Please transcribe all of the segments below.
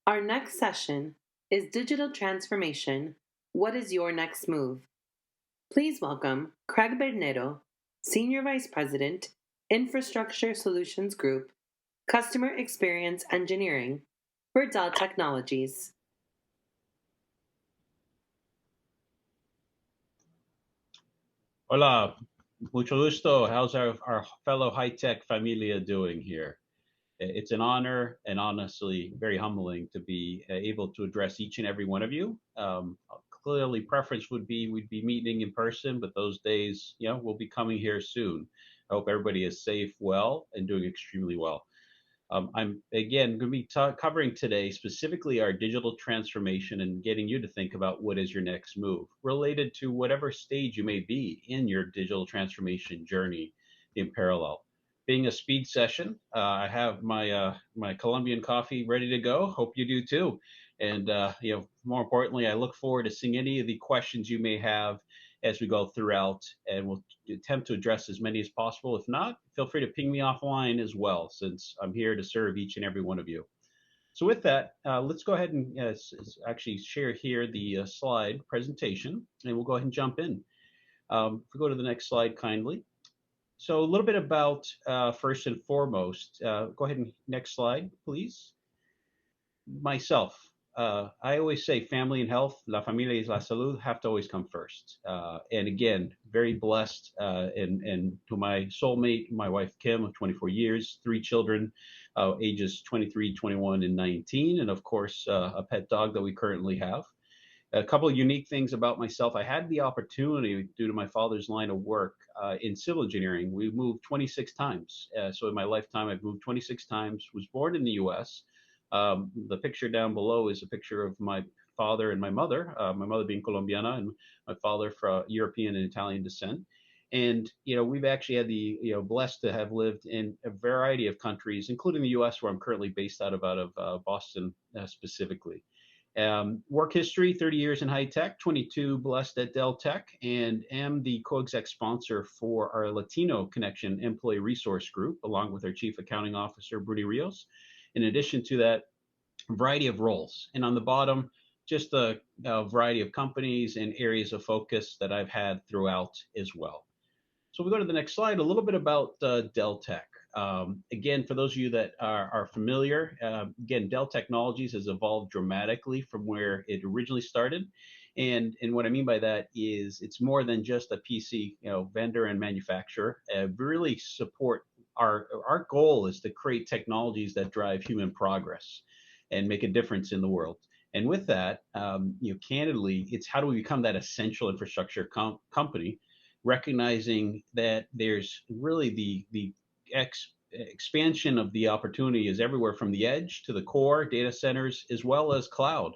Our next session is Digital Transformation. What is your next move? Please welcome Craig Bernero, Senior Vice President, Infrastructure Solutions Group, Customer Experience Engineering for Dell Technologies. Hola, mucho gusto. How's our fellow high-tech familia doing here? It's an honor and honestly very humbling to be able to address each and every one of you. Clearly, preference would be we'd be meeting in person, but those days, will be coming here soon. I hope everybody is safe, well, and doing extremely well. I'm again going to be covering today specifically our digital transformation and getting you to think about what is your next move related to whatever stage you may be in your digital transformation journey in parallel. Being a speed session, I have my Colombian coffee ready to go. Hope you do too. And more importantly, I look forward to seeing any of the questions you may have as we go throughout, and we'll attempt to address as many as possible. If not, feel free to ping me offline as well, since I'm here to serve each and every one of you. So with that, let's go ahead and actually share here the slide presentation, and we'll go ahead and jump in. If we go to the next slide kindly. So a little bit about first and foremost, go ahead and next slide, please. Myself, I always say family and health, la familia es la salud, have to always come first. And again, very blessed and to my soulmate, my wife Kim, of 24 years, 3 children, ages 23, 21, and 19, and of course, a pet dog that we currently have. A couple of unique things about myself. I had the opportunity, due to my father's line of work in civil engineering, we moved 26 times. So in my lifetime, I've moved 26 times, was born in the US. The picture down below is a picture of my father and my mother being Colombiana and my father from European and Italian descent. And, we've actually had the, blessed to have lived in a variety of countries, including the US, where I'm currently based out of Boston specifically. Work history, 30 years in high tech, 22 blessed at Dell Tech, and am the co-exec sponsor for our Latino Connection Employee Resource Group, along with our Chief Accounting Officer, Bruni Rios. In addition to that, a variety of roles. And on the bottom, just a variety of companies and areas of focus that I've had throughout as well. So we go to the next slide, a little bit about Dell Tech. Again, for those of you that are familiar, again, Dell Technologies has evolved dramatically from where it originally started. And what I mean by that is it's more than just a PC vendor and manufacturer. We really support our goal is to create technologies that drive human progress and make a difference in the world. And with that, candidly, it's how do we become that essential infrastructure company, recognizing that there's really the expansion of the opportunity is everywhere from the edge to the core data centers as well as cloud.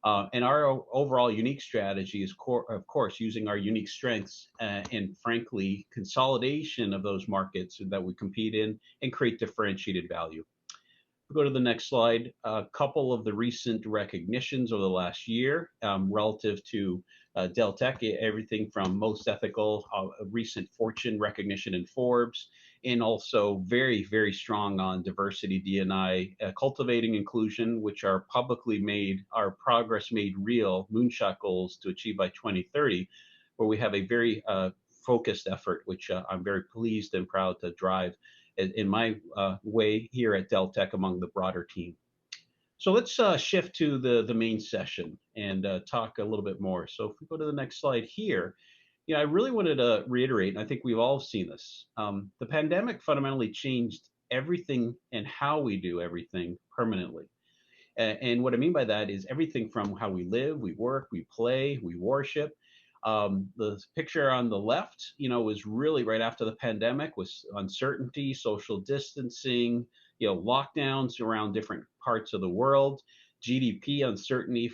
And our overall unique strategy is, of course, using our unique strengths and, frankly, consolidation of those markets that we compete in and create differentiated value. We'll go to the next slide. A couple of the recent recognitions over the last year relative to Dell Tech, everything from most ethical, recent Fortune recognition in Forbes, and also very, very strong on diversity, D&I, cultivating inclusion, which are publicly made, our progress made real, moonshot goals to achieve by 2030, where we have a very focused effort, which I'm very pleased and proud to drive in my way here at Dell Tech among the broader team. So let's shift to the main session and talk a little bit more. So if we go to the next slide here, I really wanted to reiterate, and I think we've all seen this. The pandemic fundamentally changed everything and how we do everything permanently. And what I mean by that is everything from how we live, we work, we play, we worship. The picture on the left, was really right after the pandemic, was uncertainty, social distancing, lockdowns around different parts of the world, GDP uncertainty,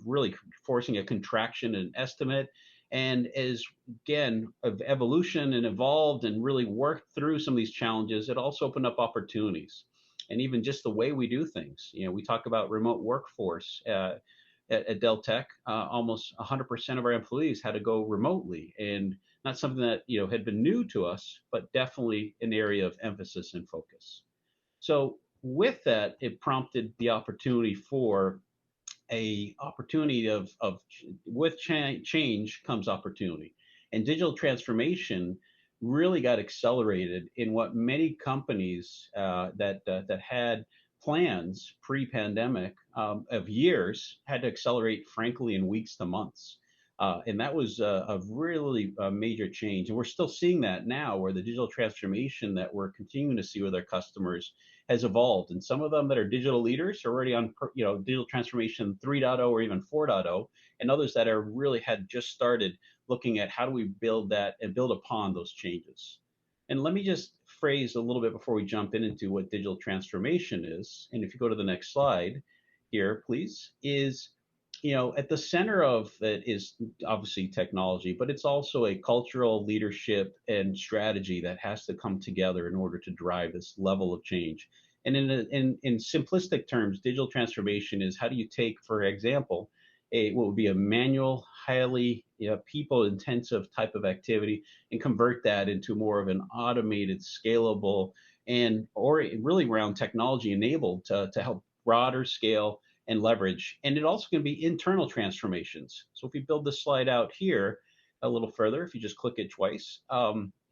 really forcing a contraction in estimate. And as, again, of evolution and evolved and really worked through some of these challenges, it also opened up opportunities. And even just the way we do things. We talk about remote workforce. At Dell Tech, almost 100% of our employees had to go remotely, and not something that had been new to us, but definitely an area of emphasis and focus. So with that, it prompted the opportunity for a opportunity of with change comes opportunity, and digital transformation really got accelerated in what many companies that had plans pre-pandemic of years had to accelerate, frankly, in weeks to months. And that was a really major change. And we're still seeing that now, where the digital transformation that we're continuing to see with our customers has evolved. And some of them that are digital leaders are already on, digital transformation 3.0 or even 4.0, and others that are really had just started looking at how do we build that and build upon those changes. And let me just phrase a little bit before we jump into what digital transformation is. And if you go to the next slide here, please, is at the center of it is obviously technology, but it's also a cultural leadership and strategy that has to come together in order to drive this level of change. And in simplistic terms, digital transformation is how do you take, for example, what would be a manual, highly people intensive type of activity and convert that into more of an automated, scalable, and or really around technology enabled to help broader scale and leverage. And it also can be internal transformations. So if we build this slide out here a little further, if you just click it twice,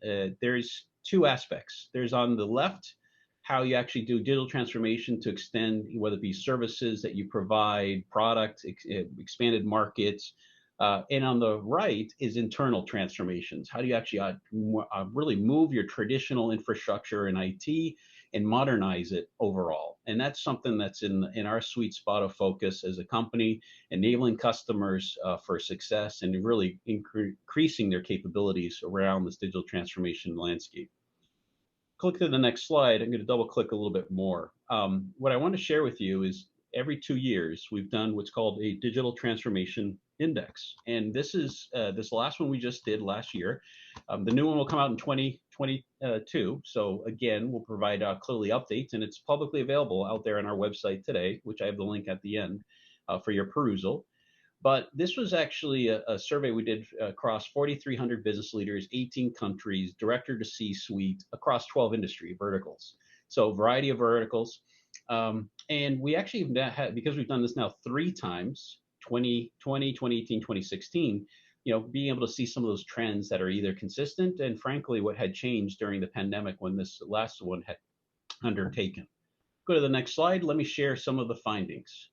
there's two aspects. There's on the left, how you actually do digital transformation to extend, whether it be services that you provide, product, expanded markets. And on the right is internal transformations. How do you actually really move your traditional infrastructure in IT and modernize it overall? And that's something that's in our sweet spot of focus as a company, enabling customers for success and really increasing their capabilities around this digital transformation landscape. Click to the next slide. I'm going to double click a little bit more. What I want to share with you is every 2 years, we've done what's called a digital transformation index. And this is this last one we just did last year. The new one will come out in 2022. So again, we'll provide clearly updates, and it's publicly available out there on our website today, which I have the link at the end for your perusal. But this was actually a survey we did across 4,300 business leaders, 18 countries, director to C-suite, across 12 industry verticals. So a variety of verticals. And we actually had, because we've done this now 3 times, 2020, 2018, 2016, being able to see some of those trends that are either consistent and frankly what had changed during the pandemic when this last one had undertaken. Go to the next slide. Let me share some of the findings.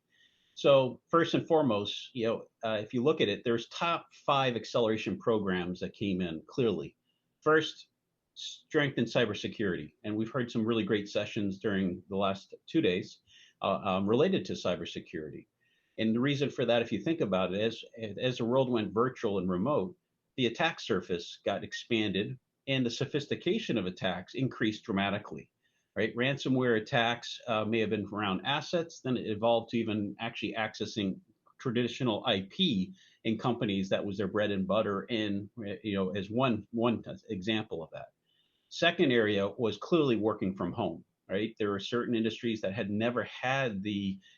So first and foremost, if you look at it, there's top 5 acceleration programs that came in clearly. First, strength in cybersecurity, and we've heard some really great sessions during the last 2 days related to cybersecurity. And the reason for that, if you think about it, as the world went virtual and remote, the attack surface got expanded, and the sophistication of attacks increased dramatically. Right? Ransomware attacks may have been around assets, then it evolved to even actually accessing traditional IP in companies that was their bread and butter, and as one example of that. Second area was clearly working from home. Right? There were certain industries that had never had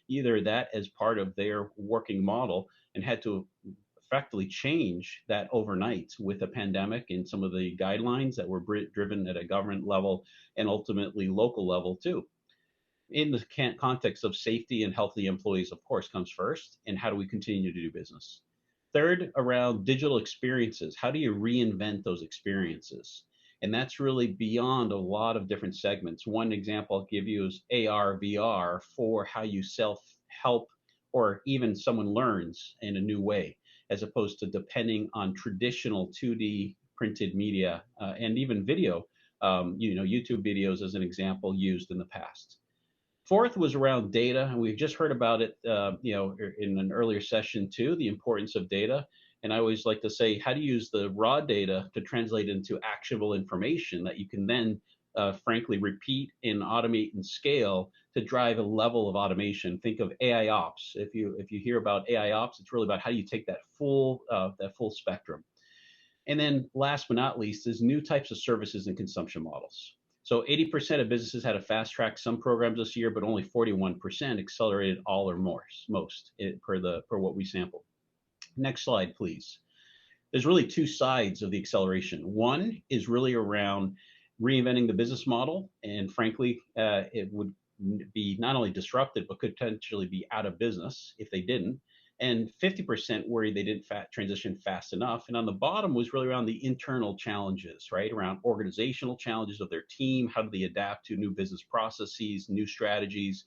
either that as part of their working model and had to effectively change that overnight with the pandemic and some of the guidelines that were driven at a government level and ultimately local level too. In the context of safety and healthy employees, of course, comes first. And how do we continue to do business? Third, around digital experiences. How do you reinvent those experiences? And that's really beyond a lot of different segments. One example I'll give you is AR, VR for how you self-help or even someone learns in a new way, as opposed to depending on traditional 2D printed media and even video, YouTube videos as an example used in the past. Fourth was around data, and we've just heard about it, in an earlier session too, the importance of data. And I always like to say, how do you use the raw data to translate into actionable information that you can then, frankly, repeat and automate and scale to drive a level of automation. Think of AI ops. If you hear about AI ops, it's really about how you take that full spectrum. And then last but not least is new types of services and consumption models. So 80% of businesses had a fast track some programs this year, but only 41% accelerated all or most per what we sampled. Next slide, please. There's really 2 sides of the acceleration. One is really around reinventing the business model, and frankly, it would be not only disrupted, but could potentially be out of business if they didn't. And 50% worried they didn't transition fast enough. And on the bottom was really around the internal challenges, right? Around organizational challenges of their team. How do they adapt to new business processes, new strategies,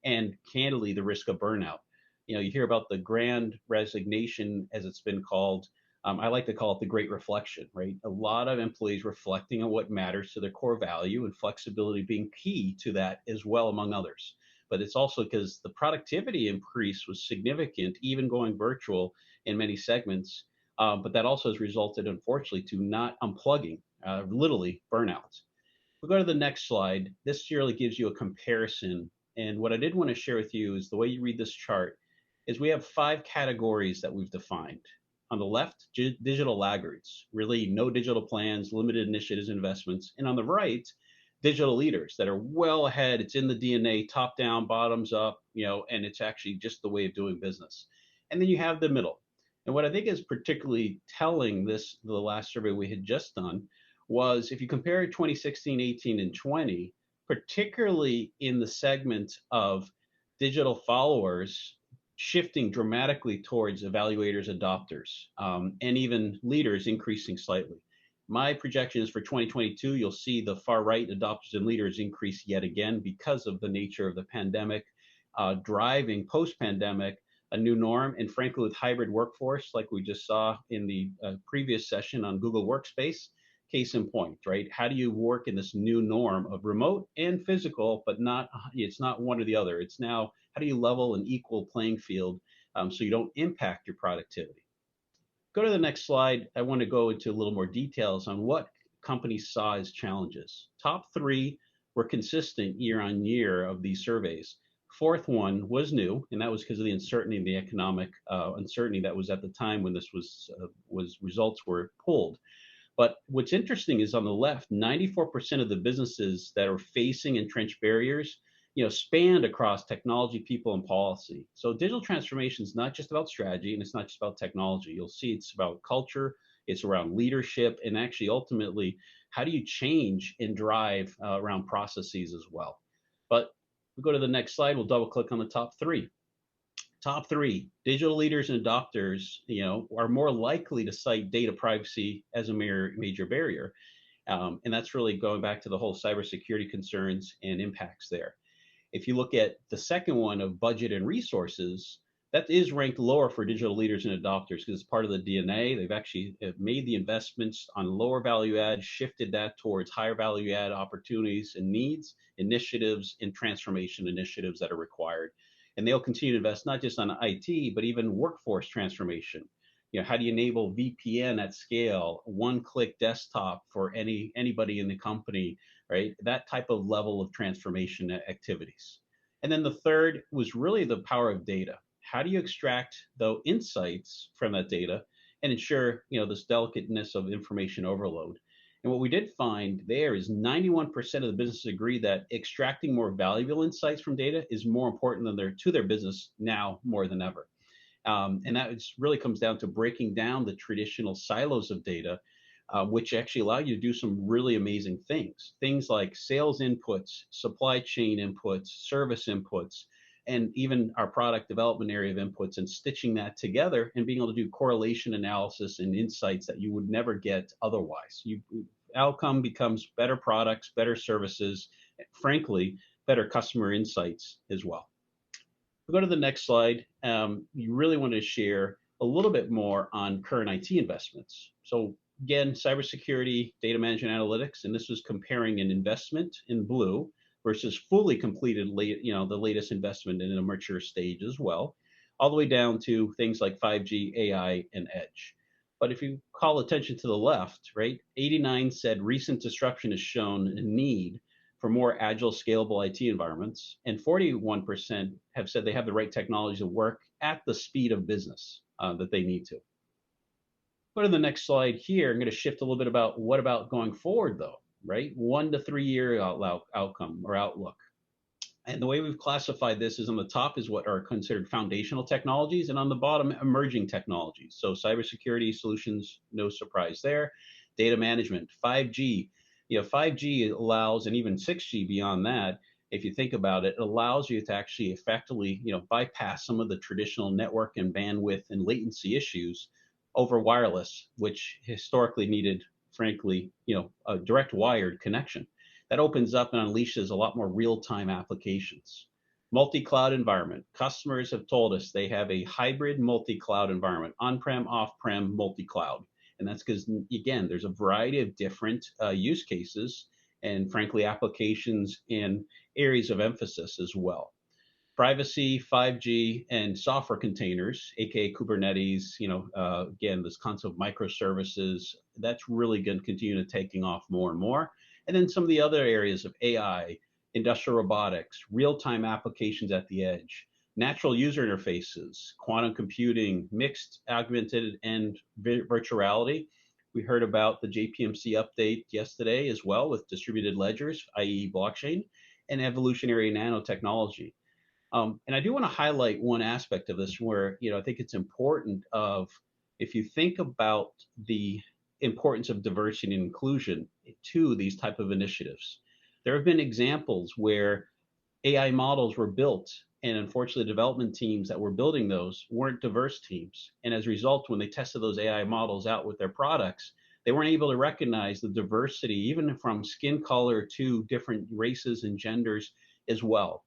and candidly, the risk of burnout. You hear about the grand resignation, as it's been called. I like to call it the great reflection, right? A lot of employees reflecting on what matters to their core value and flexibility being key to that as well, among others. But it's also because the productivity increase was significant, even going virtual in many segments. But that also has resulted, unfortunately, to not unplugging, literally burnout. We'll go to the next slide. This really gives you a comparison. And what I did want to share with you is the way you read this chart is we have 5 categories that we've defined. On the left, digital laggards, really no digital plans, limited initiatives, investments. And on the right, digital leaders that are well ahead. It's in the DNA, top down, bottoms up, and it's actually just the way of doing business. And then you have the middle. And what I think is particularly telling the last survey we had just done was if you compare 2016, 18, and 20, particularly in the segment of digital followers shifting dramatically towards evaluators, adopters, and even leaders increasing slightly. My projection is for 2022, you'll see the far right adopters and leaders increase yet again because of the nature of the pandemic, driving post-pandemic a new norm. And frankly, with hybrid workforce, like we just saw in the previous session on Google Workspace, case in point, right? How do you work in this new norm of remote and physical, but it's not one or the other. It's now, how do you level an equal playing field so you don't impact your productivity? Go to the next slide. I want to go into a little more details on what companies saw as challenges. Top 3 were consistent year on year of these surveys. Fourth one was new, and that was because of the uncertainty, the economic uncertainty that was at the time when this was results were pulled. But what's interesting is on the left, 94% of the businesses that are facing entrenched barriers, spanned across technology, people, and policy. So digital transformation is not just about strategy, and it's not just about technology. You'll see it's about culture, it's around leadership, and actually ultimately, how do you change and drive around processes as well? But we go to the next slide, we'll double click on the top 3. Top 3, digital leaders and adopters, are more likely to cite data privacy as a major barrier. And that's really going back to the whole cybersecurity concerns and impacts there. If you look at the second one of budget and resources, that is ranked lower for digital leaders and adopters because it's part of the DNA. They've actually made the investments on lower value add, shifted that towards higher value add opportunities and needs, initiatives, and transformation initiatives that are required. And they'll continue to invest not just on IT, but even workforce transformation. How do you enable VPN at scale, one-click desktop for anybody in the company, right? That type of level of transformation activities. And then the third was really the power of data. How do you extract the insights from that data and ensure, this delicateness of information overload? And what we did find there is 91% of the businesses agree that extracting more valuable insights from data is more important to their business now more than ever. And that really comes down to breaking down the traditional silos of data, which actually allow you to do some really amazing things. Things like sales inputs, supply chain inputs, service inputs, and even our product development area of inputs, and stitching that together and being able to do correlation analysis and insights that you would never get otherwise. Outcome becomes better products, better services, frankly, better customer insights as well. We'll go to the next slide. You really want to share a little bit more on current IT investments. So again, cybersecurity, data management analytics, and this was comparing an investment in blue versus fully completed, the latest investment in a mature stage as well, all the way down to things like 5G, AI, and edge. But if you call attention to the left, right, 89 said recent disruption has shown a need for more agile, scalable IT environments, and 41% have said they have the right technology to work at the speed of business that they need to. Go to the next slide here. I'm going to shift a little bit about what about going forward, though, right? 1 to 3 year outcome or outlook. And the way we've classified this is on the top is what are considered foundational technologies, and on the bottom, emerging technologies. So cybersecurity solutions, no surprise there. Data management, 5G. 5G allows, and even 6G beyond that, if you think about it, it allows you to actually effectively, bypass some of the traditional network and bandwidth and latency issues over wireless, which historically needed, frankly, a direct wired connection. That opens up and unleashes a lot more real-time applications. Multi-cloud environment. Customers have told us they have a hybrid multi-cloud environment, on-prem, off-prem, multi-cloud. And that's because, again, there's a variety of different use cases and, frankly, applications in areas of emphasis as well. Privacy, 5G, and software containers, aka Kubernetes. Again, this concept of microservices, that's really going to continue to taking off more and more. And then some of the other areas of AI, industrial robotics, real-time applications at the edge, natural user interfaces, quantum computing, mixed, augmented, and virtuality. We heard about the JPMC update yesterday as well with distributed ledgers, i.e. blockchain, and evolutionary nanotechnology. And I do want to highlight one aspect of this where, I think it's important of, if you think about the importance of diversity and inclusion to these type of initiatives, there have been examples where AI models were built, and unfortunately, development teams that were building those weren't diverse teams. And as a result, when they tested those AI models out with their products, they weren't able to recognize the diversity, even from skin color to different races and genders as well.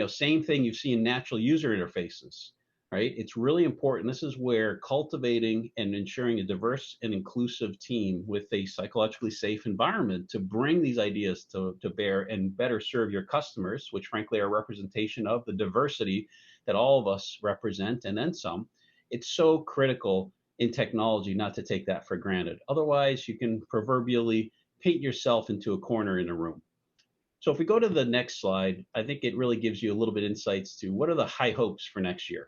Same thing you see in natural user interfaces, right? It's really important. This is where cultivating and ensuring a diverse and inclusive team with a psychologically safe environment to bring these ideas to bear and better serve your customers, which frankly are a representation of the diversity that all of us represent and then some. It's so critical in technology not to take that for granted. Otherwise, you can proverbially paint yourself into a corner in a room. So if we go to the next slide, I think it really gives you a little bit insights to what are the high hopes for next year,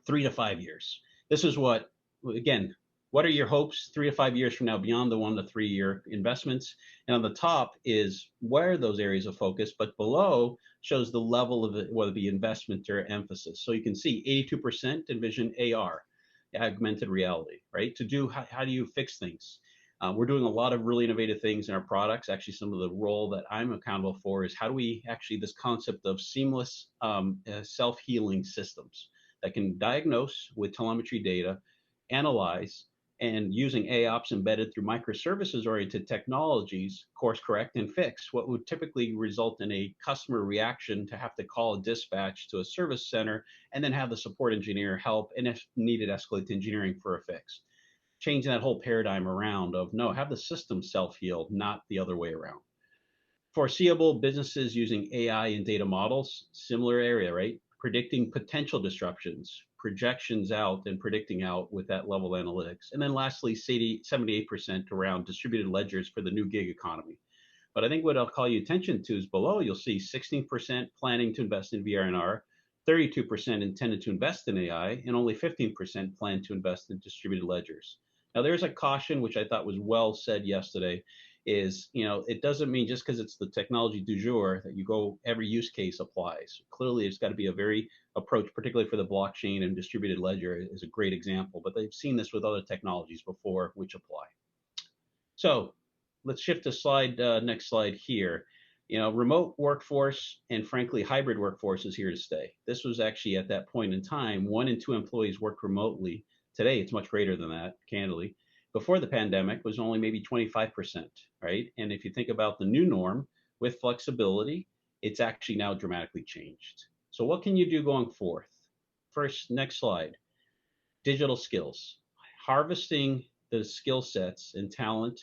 3 to 5 years. This is what, again, what are your hopes 3 to 5 years from now beyond the 1 to 3 year investments? And on the top is where are those areas of focus, but below shows the level of it, whether it be investment or emphasis. So you can see 82% envision AR, augmented reality, right? To do, how do you fix things? We're doing a lot of really innovative things in our products. Actually, some of the role that I'm accountable for is how do we actually this concept of seamless self-healing systems that can diagnose with telemetry data, analyze, and using AOps embedded through microservices-oriented technologies, course correct and fix what would typically result in a customer reaction to have to call a dispatch to a service center and then have the support engineer help and if needed escalate to engineering for a fix. Changing that whole paradigm around of no, have the system self-heal, not the other way around. Foreseeable businesses using AI and data models, similar area, right? Predicting potential disruptions, projections out and predicting out with that level of analytics. And then lastly, 78% around distributed ledgers for the new gig economy. But I think what I'll call your attention to is below, you'll see 16% planning to invest in VR&R, 32% intended to invest in AI, and only 15% plan to invest in distributed ledgers. Now, there's a caution, which I thought was well said yesterday, is, it doesn't mean just because it's the technology du jour that you go, every use case applies. Clearly, it's got to be a very approach, particularly for the blockchain and distributed ledger is a great example, but they've seen this with other technologies before, which apply. So let's shift to next slide here. Remote workforce and frankly, hybrid workforce is here to stay. This was actually at that point in time, 1 in 2 employees worked remotely. Today, it's much greater than that, candidly. Before the pandemic was only maybe 25%, right? And if you think about the new norm with flexibility, it's actually now dramatically changed. So what can you do going forth? First, next slide, digital skills. Harvesting the skill sets and talent,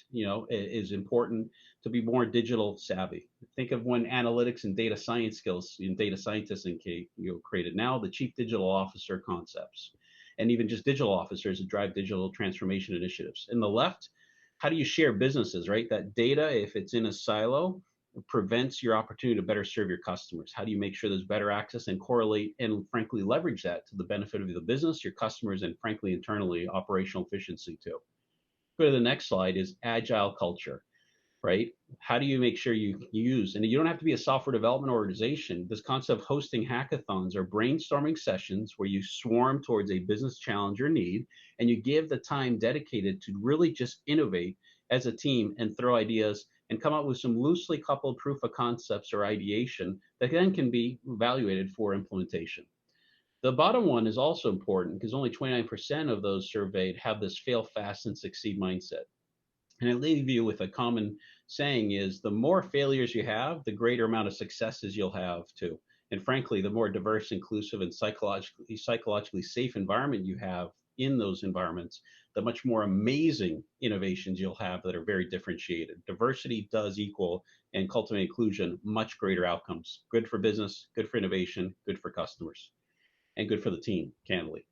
is important to be more digital savvy. Think of when analytics and data science skills in data scientists created. Now the chief digital officer concepts, and even just digital officers that drive digital transformation initiatives. In the left, how do you share businesses, right? That data, if it's in a silo, prevents your opportunity to better serve your customers. How do you make sure there's better access and correlate and frankly leverage that to the benefit of the business, your customers, and frankly internally operational efficiency too? Go to the next slide is agile culture, right? How do you make sure you use, and you don't have to be a software development organization, this concept of hosting hackathons or brainstorming sessions where you swarm towards a business challenge or need, and you give the time dedicated to really just innovate as a team and throw ideas and come up with some loosely coupled proof of concepts or ideation that then can be evaluated for implementation. The bottom one is also important because only 29% of those surveyed have this fail fast and succeed mindset. And I leave you with a common saying is the more failures you have, the greater amount of successes you'll have too. And frankly, the more diverse, inclusive, and psychologically safe environment you have in those environments, the much more amazing innovations you'll have that are very differentiated. Diversity does equal and cultivate inclusion much greater outcomes. Good for business, good for innovation, good for customers, and good for the team, candidly.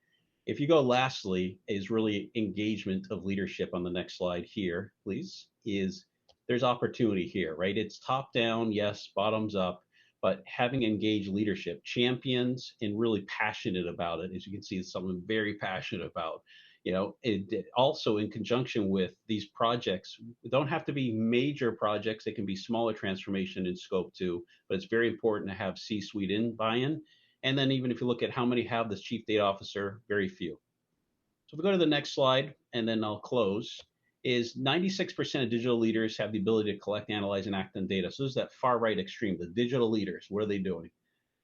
If you go lastly, is really engagement of leadership on the next slide here, please, is there's opportunity here, right? It's top down, yes, bottoms up, but having engaged leadership, champions and really passionate about it, as you can see, it's something very passionate about. It also in conjunction with these projects, don't have to be major projects. They can be smaller transformation in scope too, but it's very important to have C-suite in buy-in. And then even if you look at how many have this chief data officer, very few. So if we go to the next slide, and then I'll close, is 96% of digital leaders have the ability to collect, analyze, and act on data. So this is that far right extreme, the digital leaders. What are they doing?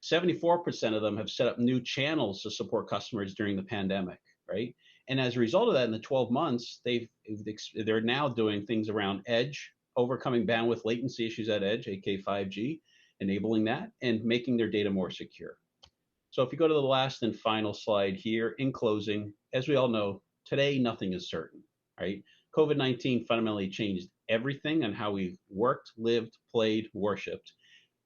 74% of them have set up new channels to support customers during the pandemic, right? And as a result of that, in the 12 months, they're now doing things around edge, overcoming bandwidth latency issues at edge, aka 5G, enabling that, and making their data more secure. So if you go to the last and final slide here, in closing, as we all know, today nothing is certain, right? COVID-19 fundamentally changed everything on how we worked, lived, played, worshipped.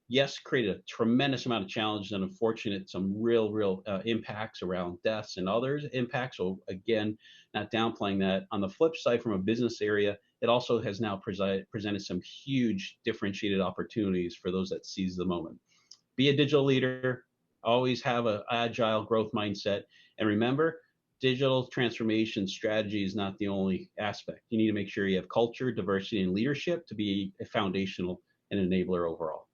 Yes, created a tremendous amount of challenges and unfortunate, some real impacts around deaths and others impacts. So again, not downplaying that. On the flip side, from a business area, it also has now presented some huge differentiated opportunities for those that seize the moment. Be a digital leader, always have an agile growth mindset. And remember, digital transformation strategy is not the only aspect. You need to make sure you have culture, diversity, and leadership to be a foundational and enabler overall.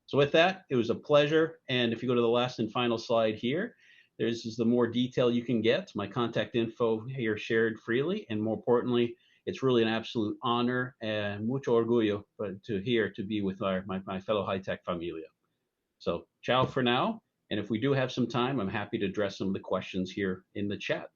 So with that, it was a pleasure. And if you go to the last and final slide here, there's the more detail you can get. My contact info here shared freely. And more importantly, it's really an absolute honor and mucho orgullo to be with my fellow high-tech familia. So ciao for now. And if we do have some time, I'm happy to address some of the questions here in the chat.